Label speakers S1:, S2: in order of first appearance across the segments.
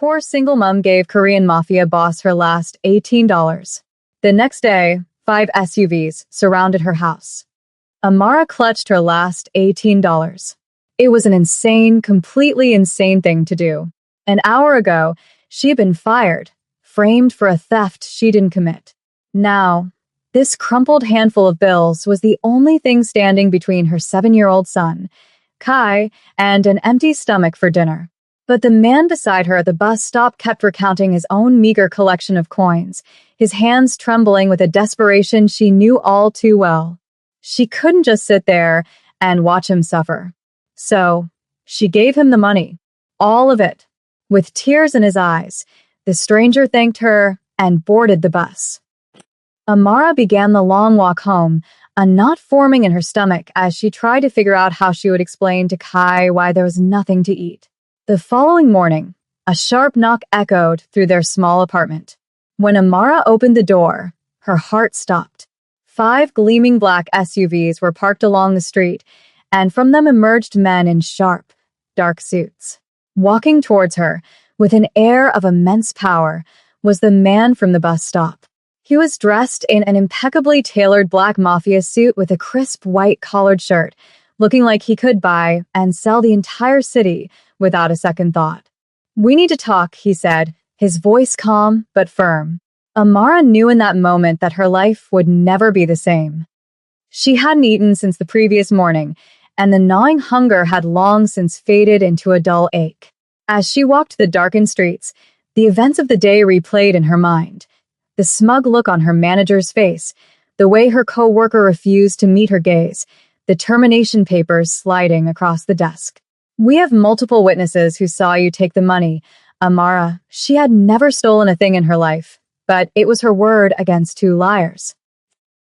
S1: poor single mom gave Korean Mafia boss her last $18. The next day, 5 SUVs surrounded her house. Amara clutched her last $18. It was an insane, completely insane thing to do. An hour ago, she had been fired, framed for a theft she didn't commit. Now, this crumpled handful of bills was the only thing standing between her 7-year-old son, Kai, and an empty stomach for dinner. But the man beside her at the bus stop kept recounting his own meager collection of coins, his hands trembling with a desperation she knew all too well. She couldn't just sit there and watch him suffer. So, she gave him the money. All of it. With tears in his eyes, the stranger thanked her and boarded the bus. Amara began the long walk home, a knot forming in her stomach as she tried to figure out how she would explain to Kai why there was nothing to eat. The following morning, a sharp knock echoed through their small apartment. When Amara opened the door, her heart stopped. 5 gleaming black SUVs were parked along the street, and from them emerged men in sharp, dark suits. Walking towards her, with an air of immense power, was the man from the bus stop. He was dressed in an impeccably tailored black Mafia suit with a crisp white collared shirt, looking like he could buy and sell the entire city without a second thought. "We need to talk," he said, his voice calm but firm. Amara knew in that moment that her life would never be the same. She hadn't eaten since the previous morning, and the gnawing hunger had long since faded into a dull ache. As she walked the darkened streets, the events of the day replayed in her mind. The smug look on her manager's face, the way her co-worker refused to meet her gaze, the termination papers sliding across the desk. "We have multiple witnesses who saw you take the money." Amara, she had never stolen a thing in her life, but it was her word against 2 liars.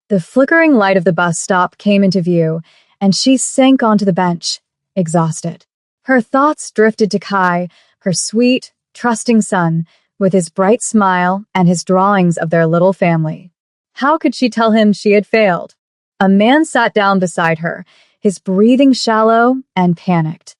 S1: The flickering light of the bus stop came into view, and she sank onto the bench, exhausted. Her thoughts drifted to Kai, her sweet, trusting son, with his bright smile and his drawings of their little family. How could she tell him she had failed? A man sat down beside her, his breathing shallow and panicked.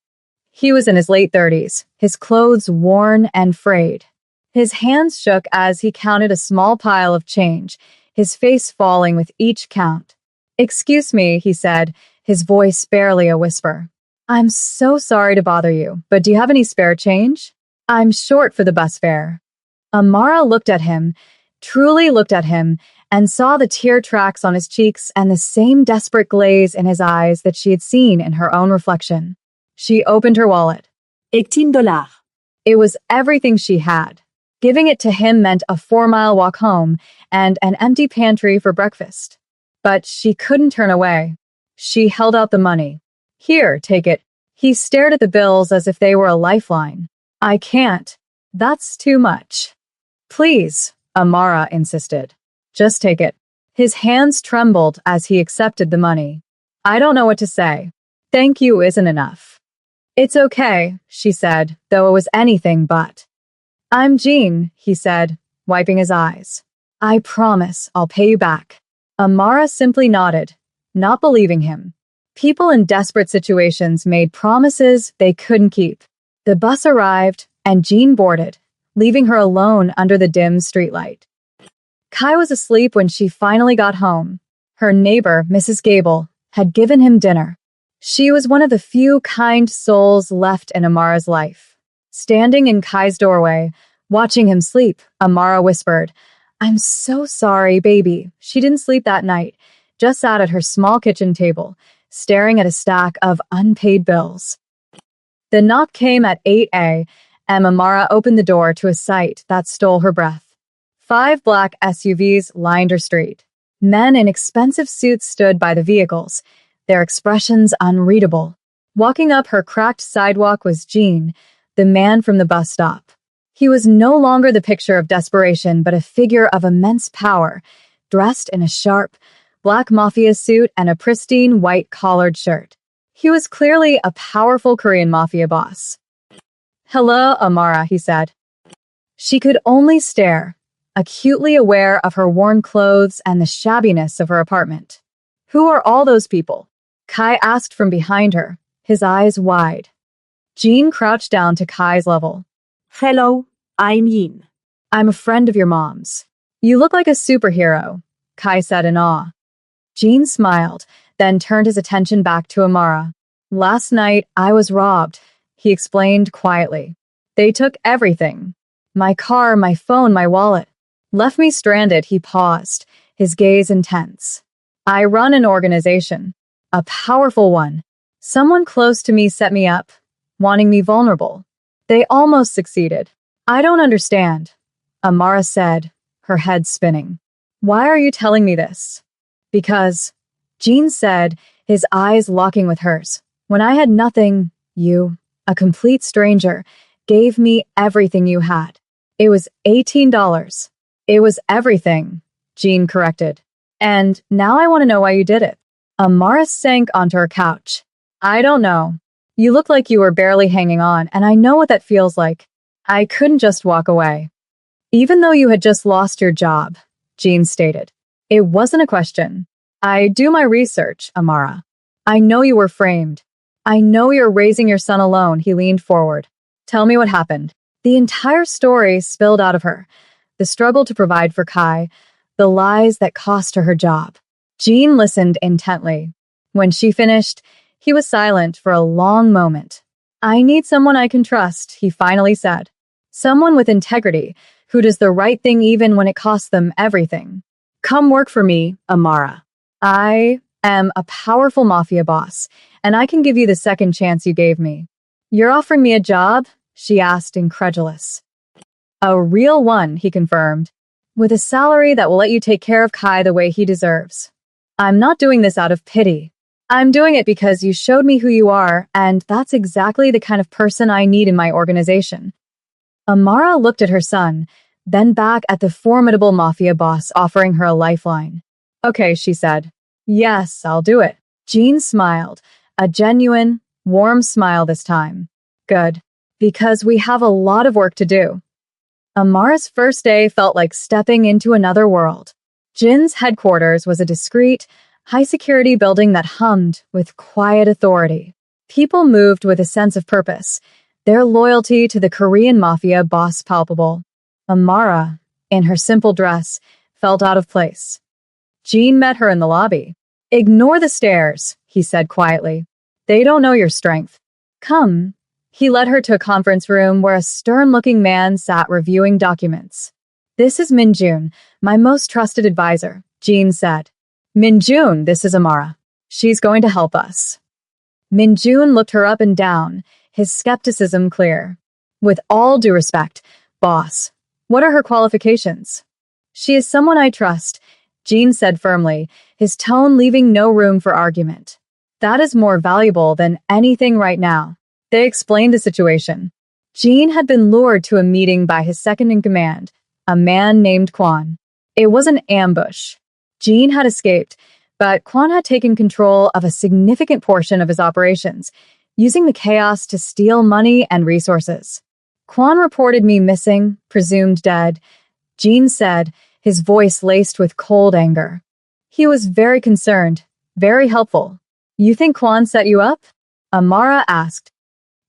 S1: He was in his late 30s, his clothes worn and frayed. His hands shook as he counted a small pile of change, his face falling with each count. "Excuse me," he said, his voice barely a whisper. "I'm so sorry to bother you, but do you have any spare change? I'm short for the bus fare." Amara looked at him, truly looked at him, and saw the tear tracks on his cheeks and the same desperate glaze in his eyes that she had seen in her own reflection. She opened her wallet.
S2: $18.
S1: It was everything she had. Giving it to him meant a 4-mile walk home and an empty pantry for breakfast. But she couldn't turn away. She held out the money. "Here, take it." He stared at the bills as if they were a lifeline. "I can't. That's too much." "Please," Amara insisted. "Just take it." His hands trembled as he accepted the money. "I don't know what to say. Thank you isn't enough." "It's okay," she said, though it was anything but. "I'm Jean," he said, wiping his eyes. "I promise I'll pay you back." Amara simply nodded, not believing him. People in desperate situations made promises they couldn't keep. The bus arrived, and Jean boarded, leaving her alone under the dim streetlight. Kai was asleep when she finally got home. Her neighbor, Mrs. Gable, had given him dinner. She was one of the few kind souls left in Amara's life. Standing in Kai's doorway, watching him sleep, Amara whispered, "I'm so sorry, baby." She didn't sleep that night, just sat at her small kitchen table, staring at a stack of unpaid bills. The knock came at 8 a.m., and Amara opened the door to a sight that stole her breath. 5 black SUVs lined her street. Men in expensive suits stood by the vehicles, their expressions unreadable. Walking up her cracked sidewalk was Jean, the man from the bus stop. He was no longer the picture of desperation, but a figure of immense power, dressed in a sharp, black Mafia suit and a pristine white collared shirt. He was clearly a powerful Korean Mafia boss. "Hello, Amara," he said. She could only stare, acutely aware of her worn clothes and the shabbiness of her apartment. "Who are all those people?" Kai asked from behind her, his eyes wide. Jean crouched down to Kai's level.
S2: "Hello, I'm Yin.
S1: I'm a friend of your mom's. You look like a superhero, Kai said in awe. Jean smiled, then turned his attention back to Amara. Last night, I was robbed, he explained quietly. They took everything. My car, my phone, my wallet. Left me stranded, he paused, his gaze intense. I run an organization. A powerful one. Someone close to me set me up, wanting me vulnerable. They almost succeeded. I don't understand, Amara said, her head spinning. Why are you telling me this? Because, Jean said, his eyes locking with hers. When I had nothing, you, a complete stranger, gave me everything you had. It was $18. It was everything, Jean corrected. And now I want to know why you did it. Amara sank onto her couch. I don't know. You look like you were barely hanging on, and I know what that feels like. I couldn't just walk away. Even though you had just lost your job, Jean stated. It wasn't a question. I do my research, Amara. I know you were framed. I know you're raising your son alone, he leaned forward. Tell me what happened. The entire story spilled out of her. The struggle to provide for Kai, the lies that cost her her job. Jean listened intently. When she finished, he was silent for a long moment. I need someone I can trust, he finally said. Someone with integrity, who does the right thing even when it costs them everything. Come work for me, Amara. I am a powerful mafia boss, and I can give you the second chance you gave me. You're offering me a job? She asked, incredulous. A real one, he confirmed, with a salary that will let you take care of Kai the way he deserves. I'm not doing this out of pity. I'm doing it because you showed me who you are, and that's exactly the kind of person I need in my organization. Amara looked at her son, then back at the formidable mafia boss offering her a lifeline. Okay, she said. Yes, I'll do it. Jean smiled, a genuine, warm smile this time. Good, because we have a lot of work to do. Amara's first day felt like stepping into another world. Jin's headquarters was a discreet, high-security building that hummed with quiet authority. People moved with a sense of purpose, their loyalty to the Korean mafia boss palpable. Amara, in her simple dress, felt out of place. Jean met her in the lobby. Ignore the stairs, he said quietly. They don't know your strength. Come. He led her to a conference room where a stern-looking man sat reviewing documents. This is Min-jun, my most trusted advisor, Jean said. Min-jun, this is Amara. She's going to help us. Min-jun looked her up and down, his skepticism clear. With all due respect, boss, what are her qualifications? She is someone I trust, Jean said firmly, his tone leaving no room for argument. That is more valuable than anything right now. They explained the situation. Jean had been lured to a meeting by his second-in-command, a man named Kwon. It was an ambush. Jean had escaped, but Kwon had taken control of a significant portion of his operations, using the chaos to steal money and resources. Kwon reported me missing, presumed dead, Jean said, his voice laced with cold anger. He was very concerned, very helpful. You think Kwon set you up? Amara asked.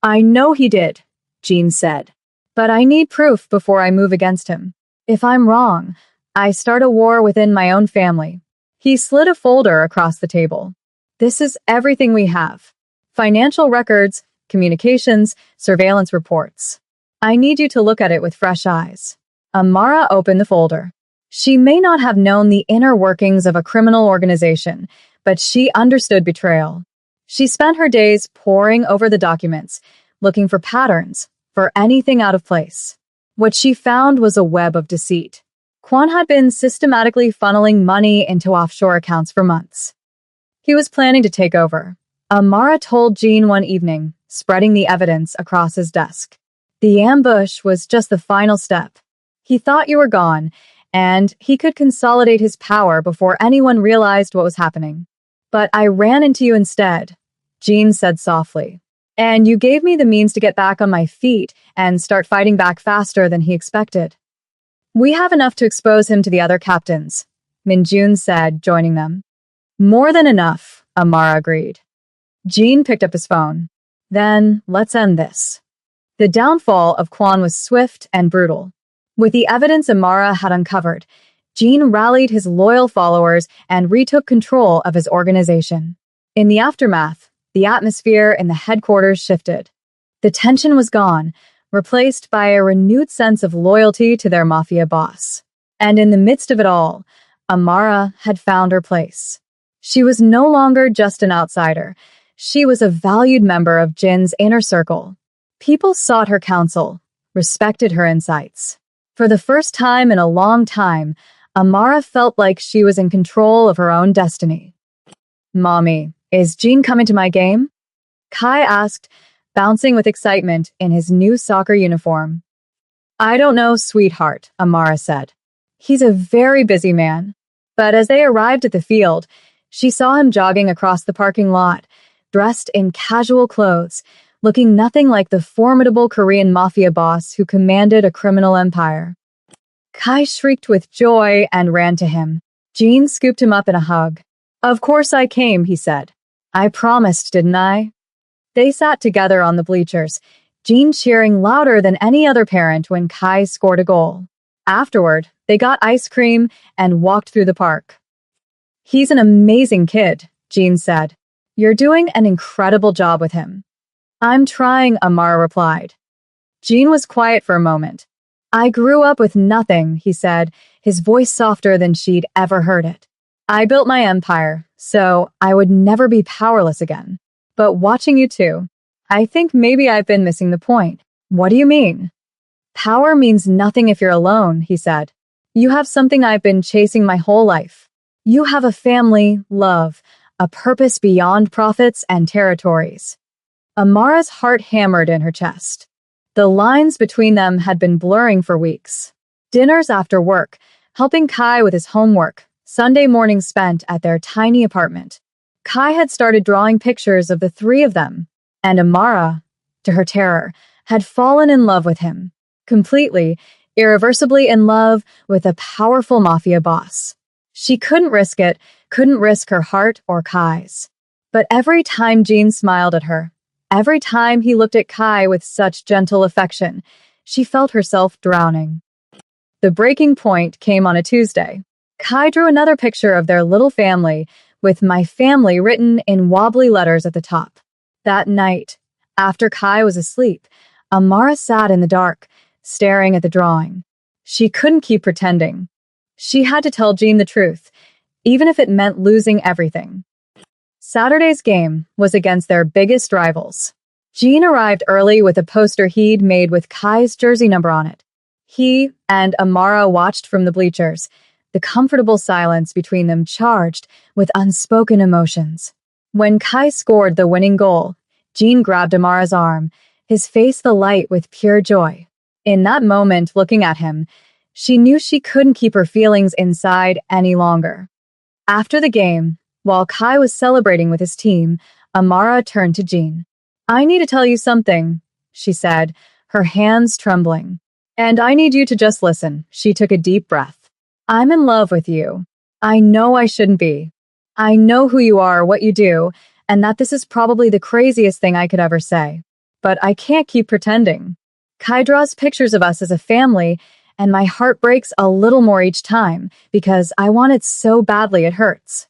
S1: I know he did, Jean said. But I need proof before I move against him. If I'm wrong, I start a war within my own family. He slid a folder across the table. This is everything we have. Financial records, communications, surveillance reports. I need you to look at it with fresh eyes. Amara opened the folder. She may not have known the inner workings of a criminal organization, but she understood betrayal. She spent her days poring over the documents, looking for patterns, for anything out of place. What she found was a web of deceit. Kwon had been systematically funneling money into offshore accounts for months. He was planning to take over. Amara told Jean one evening, spreading the evidence across his desk. The ambush was just the final step. He thought you were gone, and he could consolidate his power before anyone realized what was happening. But I ran into you instead, Jean said softly. And you gave me the means to get back on my feet and start fighting back faster than he expected. We have enough to expose him to the other captains, Min-jun said, joining them. More than enough, Amara agreed. Jean picked up his phone. Then, let's end this. The downfall of Kwon was swift and brutal. With the evidence Amara had uncovered, Jean rallied his loyal followers and retook control of his organization. In the aftermath, the atmosphere in the headquarters shifted. The tension was gone, replaced by a renewed sense of loyalty to their mafia boss. And in the midst of it all, Amara had found her place. She was no longer just an outsider. She was a valued member of Jin's inner circle. People sought her counsel, respected her insights. For the first time in a long time, Amara felt like she was in control of her own destiny. "Mommy, is Jin coming to my game?" Kai asked, bouncing with excitement in his new soccer uniform. "I don't know, sweetheart," Amara said. "He's a very busy man." But as they arrived at the field, she saw him jogging across the parking lot, dressed in casual clothes, looking nothing like the formidable Korean mafia boss who commanded a criminal empire. Kai shrieked with joy and ran to him. Jean scooped him up in a hug. "Of course I came," he said. "I promised, didn't I?" They sat together on the bleachers, Jean cheering louder than any other parent when Kai scored a goal. Afterward, they got ice cream and walked through the park. "He's an amazing kid," Jean said. "You're doing an incredible job with him." "I'm trying," Amara replied. Jean was quiet for a moment. "I grew up with nothing," he said, his voice softer than she'd ever heard it. "I built my empire, so I would never be powerless again. But watching you two, I think maybe I've been missing the point." "What do you mean?" "Power means nothing if you're alone," he said. "You have something I've been chasing my whole life. You have a family, love, a purpose beyond profits and territories." Amara's heart hammered in her chest. The lines between them had been blurring for weeks. Dinners after work, helping Kai with his homework, Sunday mornings spent at their tiny apartment. Kai had started drawing pictures of the three of them, and Amara, to her terror, had fallen in love with him. Completely, irreversibly in love with a powerful mafia boss. She couldn't risk it, couldn't risk her heart or Kai's. But every time Jean smiled at her, every time he looked at Kai with such gentle affection, she felt herself drowning. The breaking point came on a Tuesday. Kai drew another picture of their little family, with "My family" written in wobbly letters at the top. That night, after Kai was asleep, Amara sat in the dark, staring at the drawing. She couldn't keep pretending. She had to tell Jean the truth, even if it meant losing everything. Saturday's game was against their biggest rivals. Jean arrived early with a poster he'd made with Kai's jersey number on it. He and Amara watched from the bleachers, the comfortable silence between them charged with unspoken emotions. When Kai scored the winning goal, Jean grabbed Amara's arm, his face alight with pure joy. In that moment, looking at him, she knew she couldn't keep her feelings inside any longer. After the game, while Kai was celebrating with his team, Amara turned to Jean. "I need to tell you something," she said, her hands trembling. "And I need you to just listen." She took a deep breath. "I'm in love with you. I know I shouldn't be. I know who you are, what you do, and that this is probably the craziest thing I could ever say. But I can't keep pretending. Kai draws pictures of us as a family, and my heart breaks a little more each time because I want it so badly it hurts."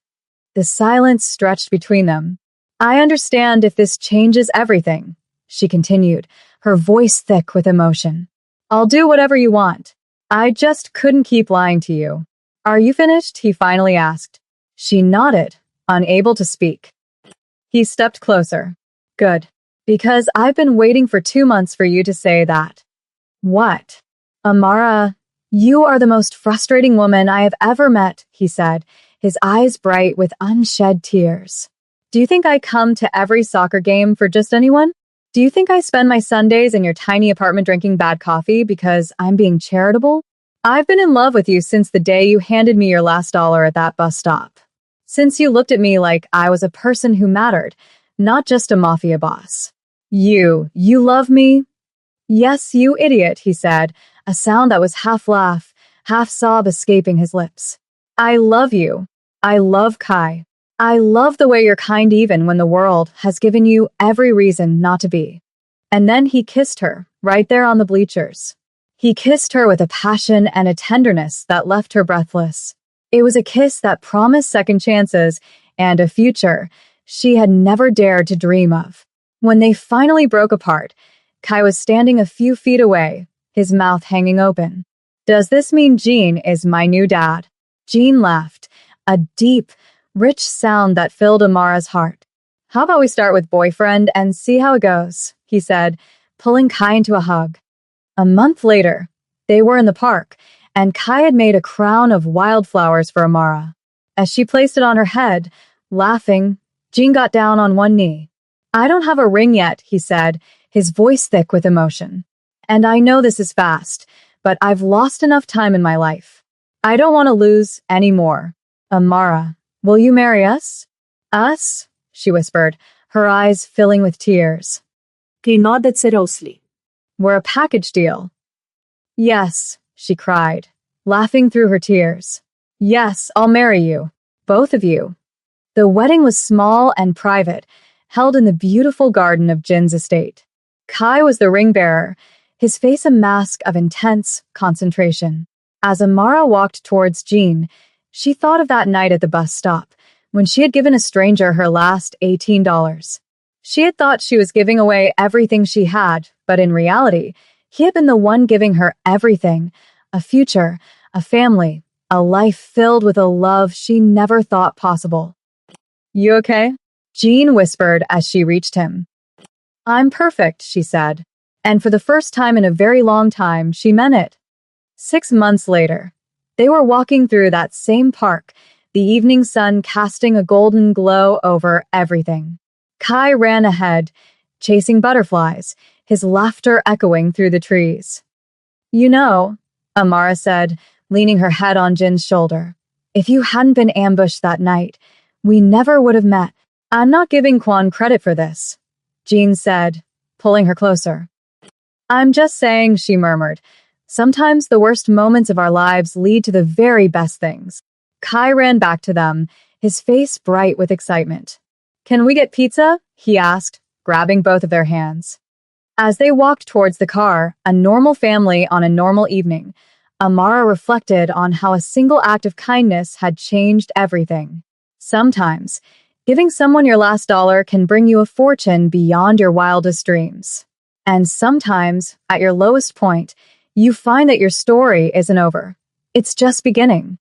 S1: The silence stretched between them. "I understand if this changes everything," she continued, her voice thick with emotion. "I'll do whatever you want. I just couldn't keep lying to you." "Are you finished?" he finally asked. She nodded, unable to speak. He stepped closer. "Good. Because I've been waiting for 2 months for you to say that." "What?" "Amara, you are the most frustrating woman I have ever met," he said, his eyes bright with unshed tears. "Do you think I come to every soccer game for just anyone? Do you think I spend my Sundays in your tiny apartment drinking bad coffee because I'm being charitable? I've been in love with you since the day you handed me your last dollar at that bus stop. Since you looked at me like I was a person who mattered, not just a mafia boss. You love me?" "Yes, you idiot," he said, a sound that was half laugh, half sob escaping his lips. "I love you. I love Kai. I love the way you're kind even when the world has given you every reason not to be." And then he kissed her, right there on the bleachers. He kissed her with a passion and a tenderness that left her breathless. It was a kiss that promised second chances and a future she had never dared to dream of. When they finally broke apart, Kai was standing a few feet away, his mouth hanging open. Does this mean Jean is my new dad? Jean laughed, a deep, rich sound that filled Amara's heart. How about we start with boyfriend and see how it goes, he said, pulling Kai into a hug. A month later, they were in the park, and Kai had made a crown of wildflowers for Amara. As she placed it on her head, laughing, Jean got down on one knee. I don't have a ring yet, he said, his voice thick with emotion. And I know this is fast, but I've lost enough time in my life. I don't want to lose any more. Amara, will you marry us? Us? She whispered, her eyes filling with tears.
S2: He nodded seriously.
S1: We're a package deal. Yes, she cried, laughing through her tears. Yes, I'll marry you. Both of you. The wedding was small and private, held in the beautiful garden of Jin's estate. Kai was the ring bearer, his face a mask of intense concentration. As Amara walked towards Jean, she thought of that night at the bus stop, when she had given a stranger her last $18. She had thought she was giving away everything she had, but in reality, he had been the one giving her everything, a future, a family, a life filled with a love she never thought possible. You okay? Jean whispered as she reached him. I'm perfect, she said, and for the first time in a very long time, she meant it. 6 months later, they were walking through that same park, the evening sun casting a golden glow over everything. Kai ran ahead, chasing butterflies, his laughter echoing through the trees. You know, Amara said, leaning her head on Jin's shoulder, if you hadn't been ambushed that night, we never would have met. I'm not giving Quan credit for this, Jean said, pulling her closer. I'm just saying, she murmured. Sometimes the worst moments of our lives lead to the very best things. Kai ran back to them, his face bright with excitement. Can we get pizza? He asked, grabbing both of their hands. As they walked towards the car, a normal family on a normal evening, Amara reflected on how a single act of kindness had changed everything. Sometimes, giving someone your last dollar can bring you a fortune beyond your wildest dreams. And sometimes, at your lowest point, you find that your story isn't over. It's just beginning.